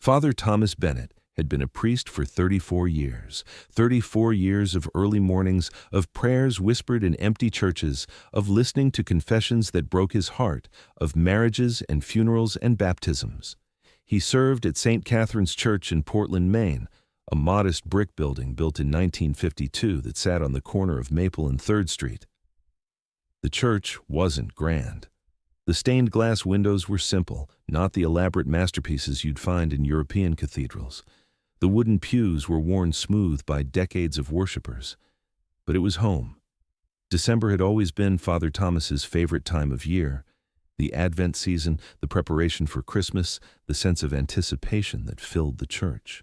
Father Thomas Bennett had been a priest for 34 years, 34 years of early mornings, of prayers whispered in empty churches, of listening to confessions that broke his heart, of marriages and funerals and baptisms. He served at St. Catherine's Church in Portland, Maine, a modest brick building built in 1952 that sat on the corner of Maple and 3rd Street. The church wasn't grand. The stained glass windows were simple, not the elaborate masterpieces you'd find in European cathedrals. The wooden pews were worn smooth by decades of worshipers. But it was home. December had always been Father Thomas's favorite time of year. The Advent season, the preparation for Christmas, the sense of anticipation that filled the church.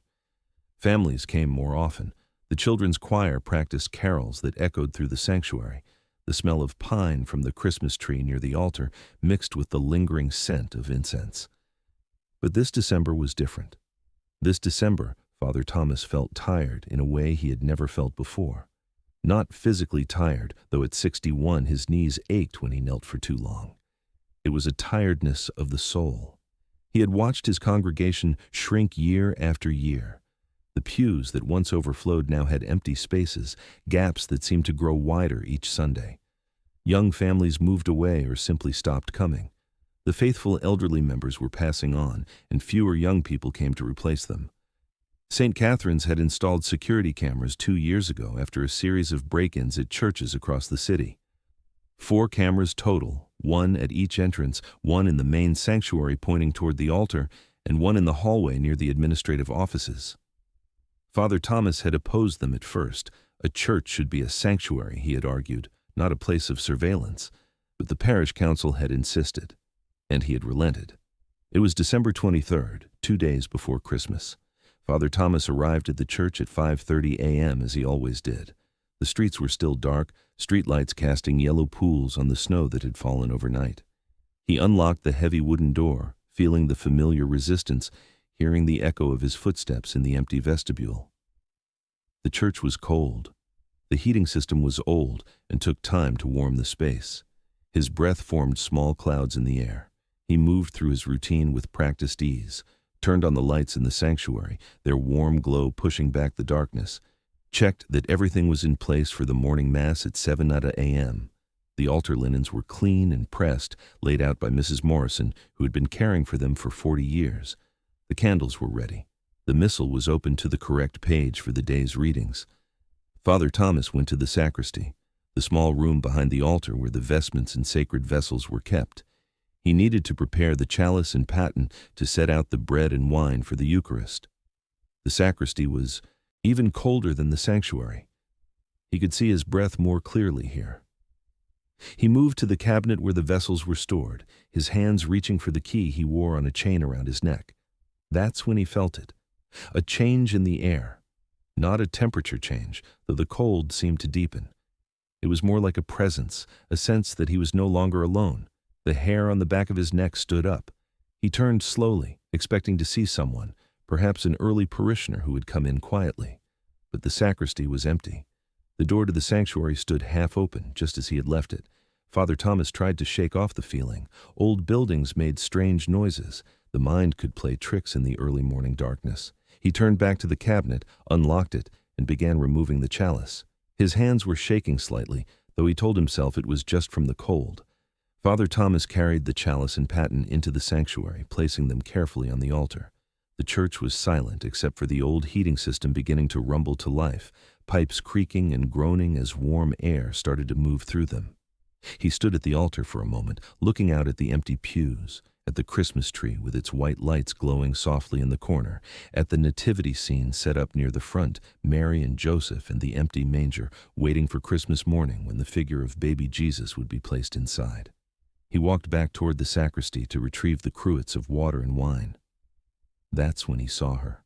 Families came more often. The children's choir practiced carols that echoed through the sanctuary. The smell of pine from the Christmas tree near the altar mixed with the lingering scent of incense. But this December was different. This December, Father Thomas felt tired in a way he had never felt before. Not physically tired, though at 61 his knees ached when he knelt for too long. It was a tiredness of the soul. He had watched his congregation shrink year after year. The pews that once overflowed now had empty spaces, gaps that seemed to grow wider each Sunday. Young families moved away or simply stopped coming. The faithful elderly members were passing on, and fewer young people came to replace them. St. Catherine's had installed security cameras 2 years ago after a series of break-ins at churches across the city. 4 cameras total, 1 at each entrance, 1 in the main sanctuary pointing toward the altar, and 1 in the hallway near the administrative offices. Father Thomas had opposed them at first. A church should be a sanctuary, he had argued, not a place of surveillance. But the parish council had insisted, and he had relented. It was December 23rd, 2 days before Christmas. Father Thomas arrived at the church at 5:30 a.m. as he always did. The streets were still dark, streetlights casting yellow pools on the snow that had fallen overnight. He unlocked the heavy wooden door, feeling the familiar resistance, hearing the echo of his footsteps in the empty vestibule. The church was cold. The heating system was old and took time to warm the space. His breath formed small clouds in the air. He moved through his routine with practiced ease, turned on the lights in the sanctuary, their warm glow pushing back the darkness, checked that everything was in place for the morning mass at 7 a.m. The altar linens were clean and pressed, laid out by Mrs. Morrison, who had been caring for them for 40 years. The candles were ready. The missal was open to the correct page for the day's readings. Father Thomas went to the sacristy, the small room behind the altar where the vestments and sacred vessels were kept. He needed to prepare the chalice and paten to set out the bread and wine for the Eucharist. The sacristy was even colder than the sanctuary. He could see his breath more clearly here. He moved to the cabinet where the vessels were stored, his hands reaching for the key he wore on a chain around his neck. That's when he felt it. A change in the air. Not a temperature change, though the cold seemed to deepen. It was more like a presence, a sense that he was no longer alone. The hair on the back of his neck stood up. He turned slowly, expecting to see someone, perhaps an early parishioner who had come in quietly. But the sacristy was empty. The door to the sanctuary stood half open, just as he had left it. Father Thomas tried to shake off the feeling. Old buildings made strange noises. The mind could play tricks in the early morning darkness. He turned back to the cabinet, unlocked it, and began removing the chalice. His hands were shaking slightly, though he told himself it was just from the cold. Father Thomas carried the chalice and paten into the sanctuary, placing them carefully on the altar. The church was silent except for the old heating system beginning to rumble to life, pipes creaking and groaning as warm air started to move through them. He stood at the altar for a moment, looking out at the empty pews, at the Christmas tree with its white lights glowing softly in the corner, at the nativity scene set up near the front, Mary and Joseph and the empty manger, waiting for Christmas morning when the figure of baby Jesus would be placed inside. He walked back toward the sacristy to retrieve the cruets of water and wine. That's when he saw her.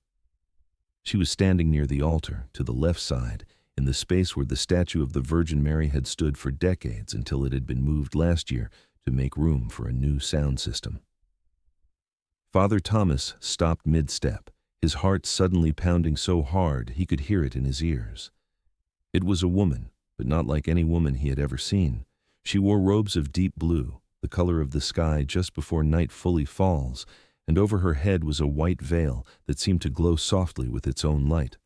She was standing near the altar, to the left side, in the space where the statue of the Virgin Mary had stood for decades until it had been moved last year to make room for a new sound system. Father Thomas stopped mid-step, his heart suddenly pounding so hard he could hear it in his ears. It was a woman, but not like any woman he had ever seen. She wore robes of deep blue, the color of the sky just before night fully falls, and over her head was a white veil that seemed to glow softly with its own light.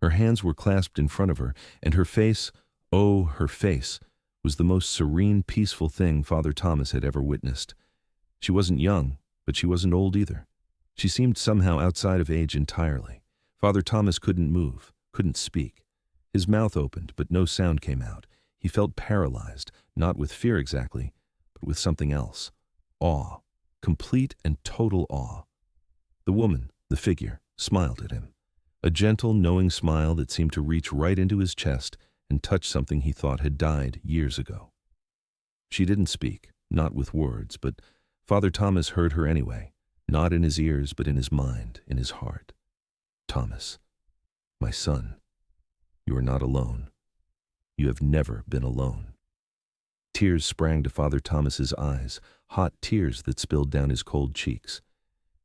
Her hands were clasped in front of her, and her face, oh, her face, was the most serene, peaceful thing Father Thomas had ever witnessed. She wasn't young, but she wasn't old either. She seemed somehow outside of age entirely. Father Thomas couldn't move, couldn't speak. His mouth opened, but no sound came out. He felt paralyzed, not with fear exactly, but with something else. Awe, complete and total awe. The woman, the figure, smiled at him. A gentle, knowing smile that seemed to reach right into his chest and touch something he thought had died years ago. She didn't speak, not with words, but Father Thomas heard her anyway, not in his ears, but in his mind, in his heart. Thomas, my son, you are not alone. You have never been alone. Tears sprang to Father Thomas's eyes, hot tears that spilled down his cold cheeks.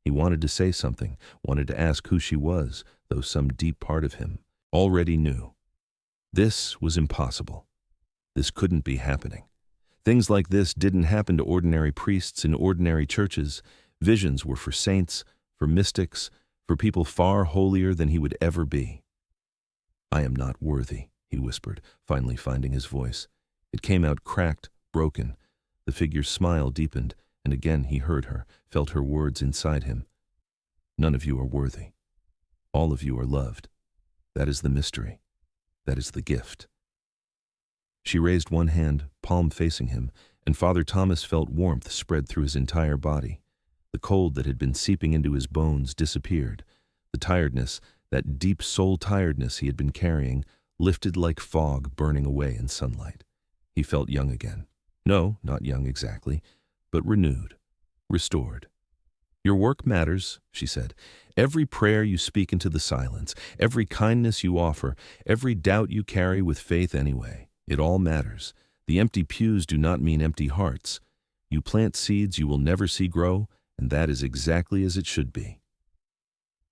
He wanted to say something, wanted to ask who she was, though some deep part of him already knew. This was impossible. This couldn't be happening. Things like this didn't happen to ordinary priests in ordinary churches. Visions were for saints, for mystics, for people far holier than he would ever be. I am not worthy, he whispered, finally finding his voice. It came out cracked, broken. The figure's smile deepened, and again he heard her, felt her words inside him. None of you are worthy. All of you are loved. That is the mystery. That is the gift. She raised one hand, palm facing him, and Father Thomas felt warmth spread through his entire body. The cold that had been seeping into his bones disappeared. The tiredness, that deep soul tiredness he had been carrying, lifted like fog burning away in sunlight. He felt young again. No, not young exactly, but renewed, restored. Your work matters, she said. Every prayer you speak into the silence, every kindness you offer, every doubt you carry with faith anyway, it all matters. The empty pews do not mean empty hearts. You plant seeds you will never see grow, and that is exactly as it should be.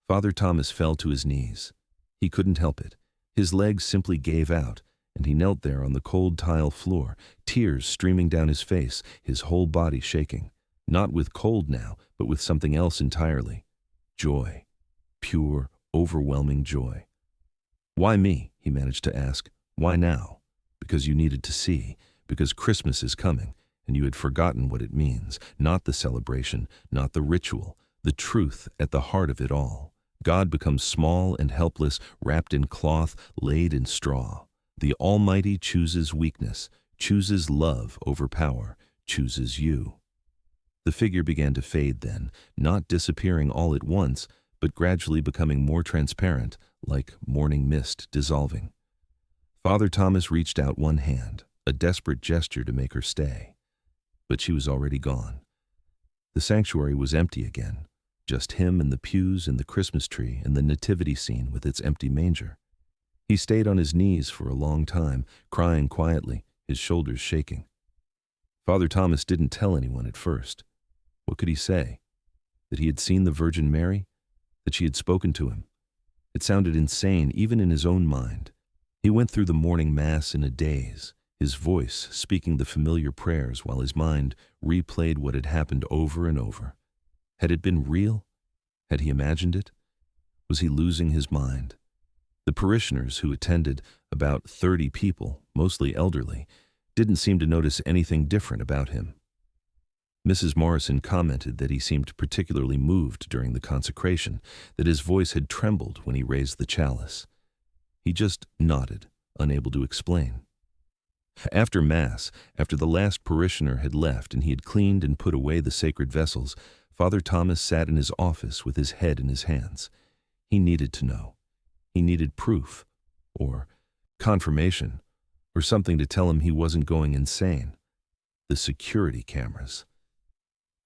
Father Thomas fell to his knees. He couldn't help it. His legs simply gave out, and he knelt there on the cold tile floor, tears streaming down his face, his whole body shaking. Not with cold now, but with something else entirely. Joy. Pure, overwhelming joy. Why me? He managed to ask. Why now? Because you needed to see, because Christmas is coming, and you had forgotten what it means, not the celebration, not the ritual, the truth at the heart of it all. God becomes small and helpless, wrapped in cloth, laid in straw. The Almighty chooses weakness, chooses love over power, chooses you. The figure began to fade then, not disappearing all at once, but gradually becoming more transparent, like morning mist dissolving. Father Thomas reached out one hand, a desperate gesture to make her stay. But she was already gone. The sanctuary was empty again, just him and the pews and the Christmas tree and the nativity scene with its empty manger. He stayed on his knees for a long time, crying quietly, his shoulders shaking. Father Thomas didn't tell anyone at first. What could he say? That he had seen the Virgin Mary? That she had spoken to him? It sounded insane, even in his own mind. He went through the morning mass in a daze, his voice speaking the familiar prayers while his mind replayed what had happened over and over. Had it been real? Had he imagined it? Was he losing his mind? The parishioners who attended, about 30 people, mostly elderly, didn't seem to notice anything different about him. Mrs. Morrison commented that he seemed particularly moved during the consecration, that his voice had trembled when he raised the chalice. He just nodded, unable to explain. After Mass, after the last parishioner had left and he had cleaned and put away the sacred vessels, Father Thomas sat in his office with his head in his hands. He needed to know. He needed proof, or confirmation, or something to tell him he wasn't going insane. The security cameras.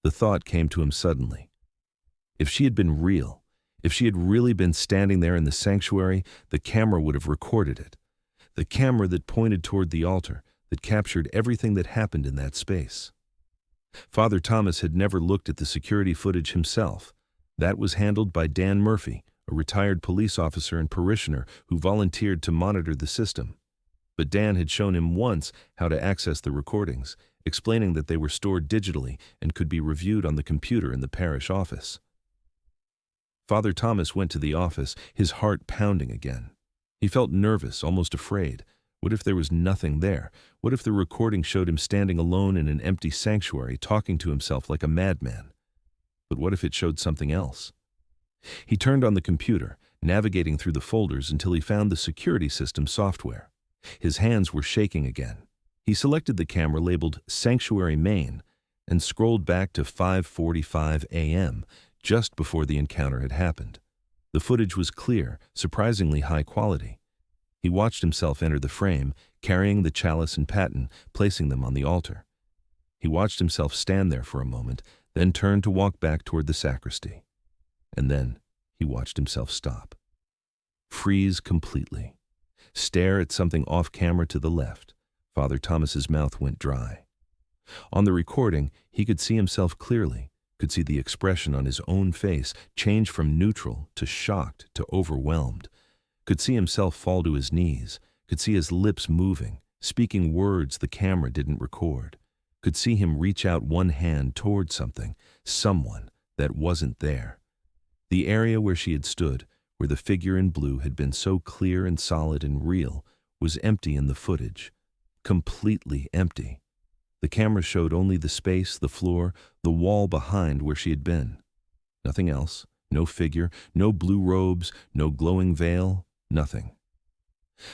The thought came to him suddenly. If she had been real, if she had really been standing there in the sanctuary, the camera would have recorded it. The camera that pointed toward the altar, that captured everything that happened in that space. Father Thomas had never looked at the security footage himself. That was handled by Dan Murphy, a retired police officer and parishioner who volunteered to monitor the system. But Dan had shown him once how to access the recordings, explaining that they were stored digitally and could be reviewed on the computer in the parish office. Father Thomas went to the office, his heart pounding again. He felt nervous, almost afraid. What if there was nothing there? What if the recording showed him standing alone in an empty sanctuary, talking to himself like a madman? But what if it showed something else? He turned on the computer, navigating through the folders until he found the security system software. His hands were shaking again. He selected the camera labeled Sanctuary Maine and scrolled back to 5:45 a.m., just before the encounter had happened. The footage was clear, surprisingly high quality. He watched himself enter the frame, carrying the chalice and paten, placing them on the altar. He watched himself stand there for a moment, then turn to walk back toward the sacristy. And then he watched himself stop. Freeze completely. Stare at something off-camera to the left. Father Thomas's mouth went dry. On the recording, he could see himself clearly, could see the expression on his own face change from neutral to shocked to overwhelmed, could see himself fall to his knees, could see his lips moving, speaking words the camera didn't record, could see him reach out one hand toward something, someone that wasn't there. The area where she had stood, where the figure in blue had been so clear and solid and real, was empty in the footage, completely empty. The camera showed only the space, the floor, the wall behind where she had been. Nothing else, no figure, no blue robes, no glowing veil, nothing.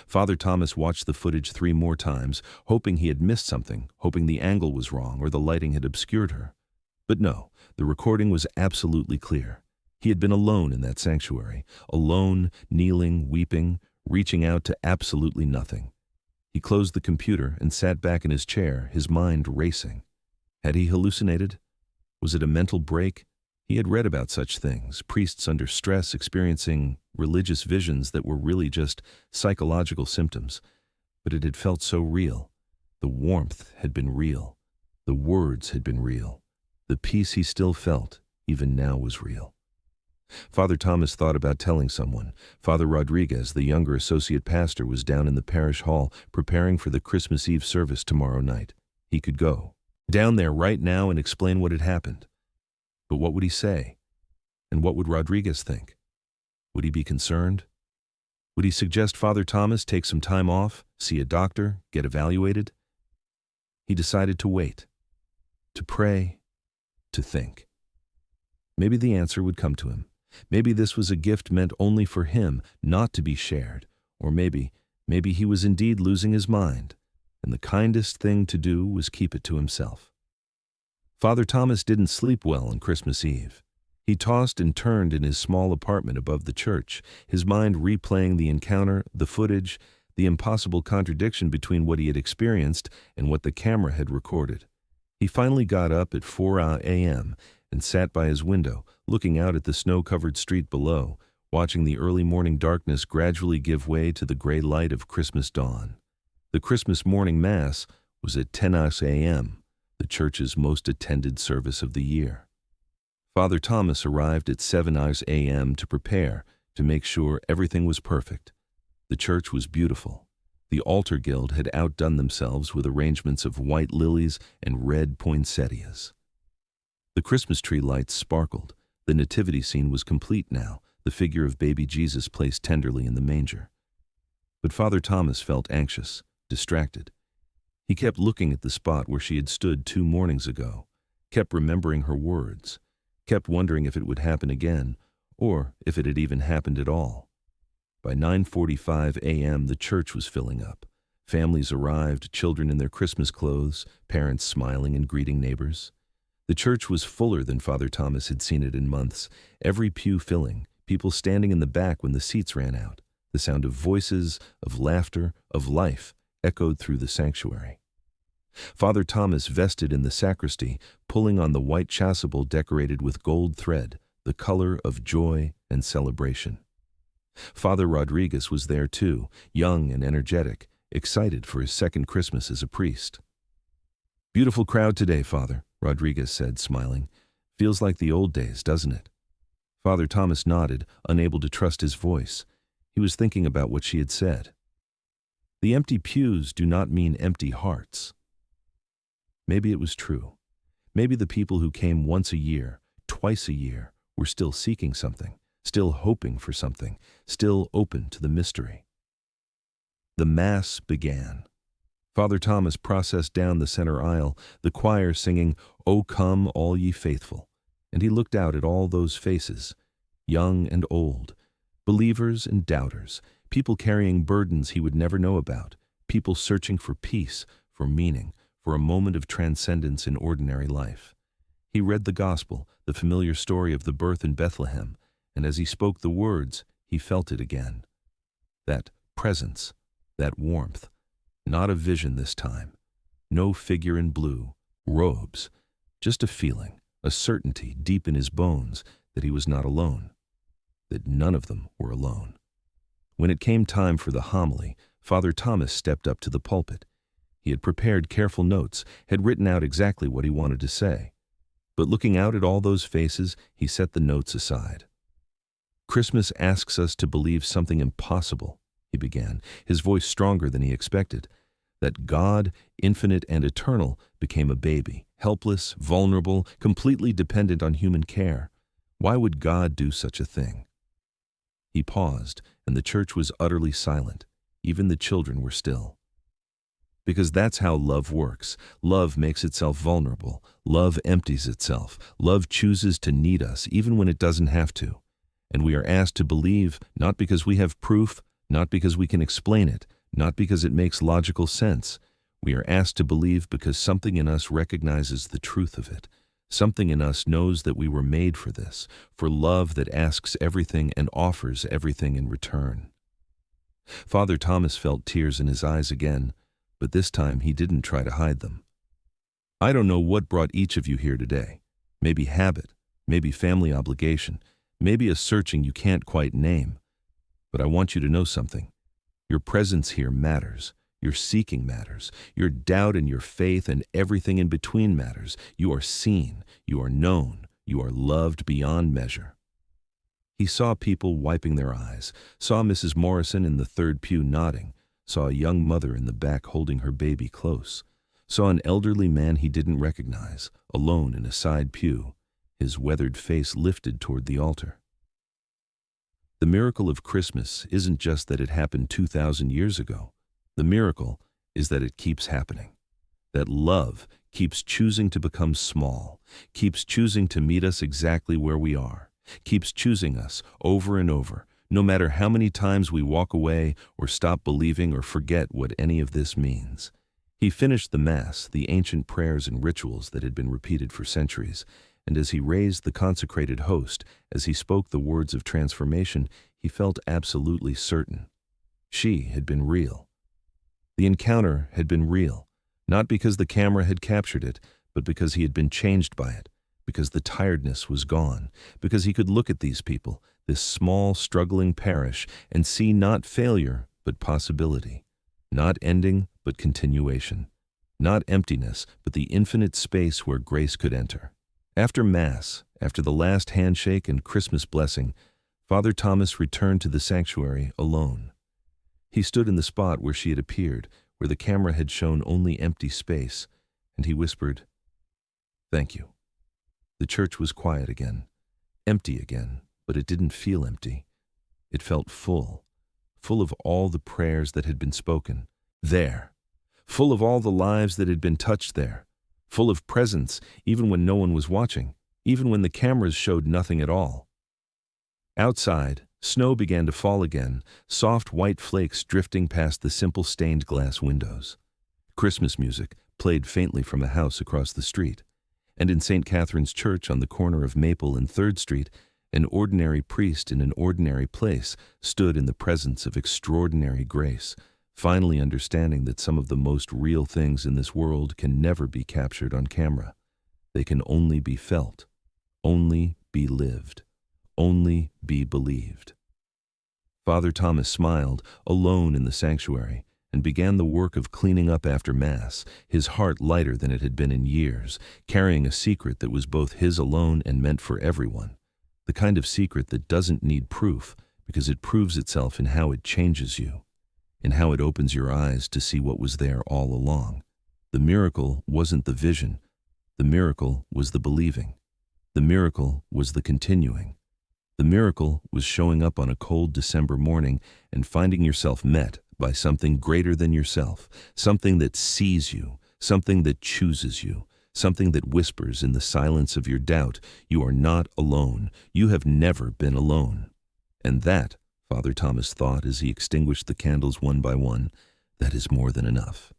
Father Thomas watched the footage 3 more times, hoping he had missed something, hoping the angle was wrong or the lighting had obscured her. But no, the recording was absolutely clear. He had been alone in that sanctuary, alone, kneeling, weeping, reaching out to absolutely nothing. He closed the computer and sat back in his chair, his mind racing. Had he hallucinated? Was it a mental break? He had read about such things, priests under stress experiencing religious visions that were really just psychological symptoms. But it had felt so real. The warmth had been real. The words had been real. The peace he still felt, even now, was real. Father Thomas thought about telling someone. Father Rodriguez, the younger associate pastor, was down in the parish hall preparing for the Christmas Eve service tomorrow night. He could go down there right now and explain what had happened. But what would he say? And what would Rodriguez think? Would he be concerned? Would he suggest Father Thomas take some time off, see a doctor, get evaluated? He decided to wait, to pray, to think. Maybe the answer would come to him. Maybe this was a gift meant only for him, not to be shared. Or maybe he was indeed losing his mind, and the kindest thing to do was keep it to himself. Father Thomas didn't sleep well on Christmas Eve. He tossed and turned in his small apartment above the church, his mind replaying the encounter, the footage, the impossible contradiction between what he had experienced and what the camera had recorded. He finally got up at 4 a.m. and sat by his window, looking out at the snow-covered street below, watching the early morning darkness gradually give way to the gray light of Christmas dawn. The Christmas morning Mass was at 10 a.m., the church's most attended service of the year. Father Thomas arrived at 7 a.m. to prepare, to make sure everything was perfect. The church was beautiful. The altar guild had outdone themselves with arrangements of white lilies and red poinsettias. The Christmas tree lights sparkled. The nativity scene was complete now, the figure of baby Jesus placed tenderly in the manger. But Father Thomas felt anxious, distracted. He kept looking at the spot where she had stood 2 mornings ago, kept remembering her words, kept wondering if it would happen again, or if it had even happened at all. By 9:45 a.m. the church was filling up. Families arrived, children in their Christmas clothes, parents smiling and greeting neighbors. The church was fuller than Father Thomas had seen it in months, every pew filling, people standing in the back when the seats ran out. The sound of voices, of laughter, of life echoed through the sanctuary. Father Thomas vested in the sacristy, pulling on the white chasuble decorated with gold thread, the color of joy and celebration. Father Rodriguez was there too, young and energetic, excited for his second Christmas as a priest. "Beautiful crowd today, Father," Rodriguez said, smiling. "Feels like the old days, doesn't it?" Father Thomas nodded, unable to trust his voice. He was thinking about what she had said. The empty pews do not mean empty hearts. Maybe it was true. Maybe the people who came once a year, twice a year, were still seeking something, still hoping for something, still open to the mystery. The Mass began. Father Thomas processed down the center aisle, the choir singing, "O come, all ye faithful," and he looked out at all those faces, young and old, believers and doubters, people carrying burdens he would never know about, people searching for peace, for meaning, for a moment of transcendence in ordinary life. He read the gospel, the familiar story of the birth in Bethlehem, and as he spoke the words, he felt it again. That presence, that warmth, not a vision this time, no figure in blue, robes, just a feeling, a certainty deep in his bones that he was not alone, that none of them were alone. When it came time for the homily, Father Thomas stepped up to the pulpit. He had prepared careful notes, had written out exactly what he wanted to say. But looking out at all those faces, he set the notes aside. "Christmas asks us to believe something impossible," he began, his voice stronger than he expected, "that God, infinite and eternal, became a baby, helpless, vulnerable, completely dependent on human care. Why would God do such a thing?" He paused, and the church was utterly silent. Even the children were still. Because that's how love works. Love makes itself vulnerable. Love empties itself. Love chooses to need us, even when it doesn't have to. And we are asked to believe, not because we have proof, not because we can explain it, not because it makes logical sense. We are asked to believe because something in us recognizes the truth of it. Something in us knows that we were made for this, for love that asks everything and offers everything in return. Father Thomas felt tears in his eyes again, but this time he didn't try to hide them. "I don't know what brought each of you here today. Maybe habit, maybe family obligation, maybe a searching you can't quite name. But I want you to know something. Your presence here matters. Your seeking matters. Your doubt and your faith and everything in between matters. You are seen. You are known. You are loved beyond measure." He saw people wiping their eyes, saw Mrs. Morrison in the third pew nodding, saw a young mother in the back holding her baby close, saw an elderly man he didn't recognize, alone in a side pew, his weathered face lifted toward the altar. The miracle of Christmas isn't just that it happened 2,000 years ago. The miracle is that it keeps happening, that love keeps choosing to become small, keeps choosing to meet us exactly where we are, keeps choosing us over and over, no matter how many times we walk away or stop believing or forget what any of this means. He finished the Mass, the ancient prayers and rituals that had been repeated for centuries, and as he raised the consecrated host, as he spoke the words of transformation, he felt absolutely certain. She had been real. The encounter had been real, not because the camera had captured it, but because he had been changed by it, because the tiredness was gone, because he could look at these people, this small, struggling parish, and see not failure, but possibility, not ending, but continuation, not emptiness, but the infinite space where grace could enter. After Mass, after the last handshake and Christmas blessing, Father Thomas returned to the sanctuary alone. He stood in the spot where she had appeared, where the camera had shown only empty space, and he whispered, "Thank you." The church was quiet again, empty again, but it didn't feel empty. It felt full, full of all the prayers that had been spoken, there, full of all the lives that had been touched there, full of presence even when no one was watching, even when the cameras showed nothing at all. Outside, snow began to fall again, soft white flakes drifting past the simple stained glass windows. Christmas music played faintly from a house across the street, and in St. Catherine's Church on the corner of Maple and 3rd Street, an ordinary priest in an ordinary place stood in the presence of extraordinary grace, finally understanding that some of the most real things in this world can never be captured on camera. They can only be felt, only be lived, only be believed. Father Thomas smiled, alone in the sanctuary, and began the work of cleaning up after Mass, his heart lighter than it had been in years, carrying a secret that was both his alone and meant for everyone, the kind of secret that doesn't need proof because it proves itself in how it changes you, in how it opens your eyes to see what was there all along. The miracle wasn't the vision. The miracle was the believing. The miracle was the continuing. The miracle was showing up on a cold December morning and finding yourself met by something greater than yourself, something that sees you, something that chooses you, something that whispers in the silence of your doubt, you are not alone, you have never been alone. And that, Father Thomas thought as he extinguished the candles one by one, that is more than enough.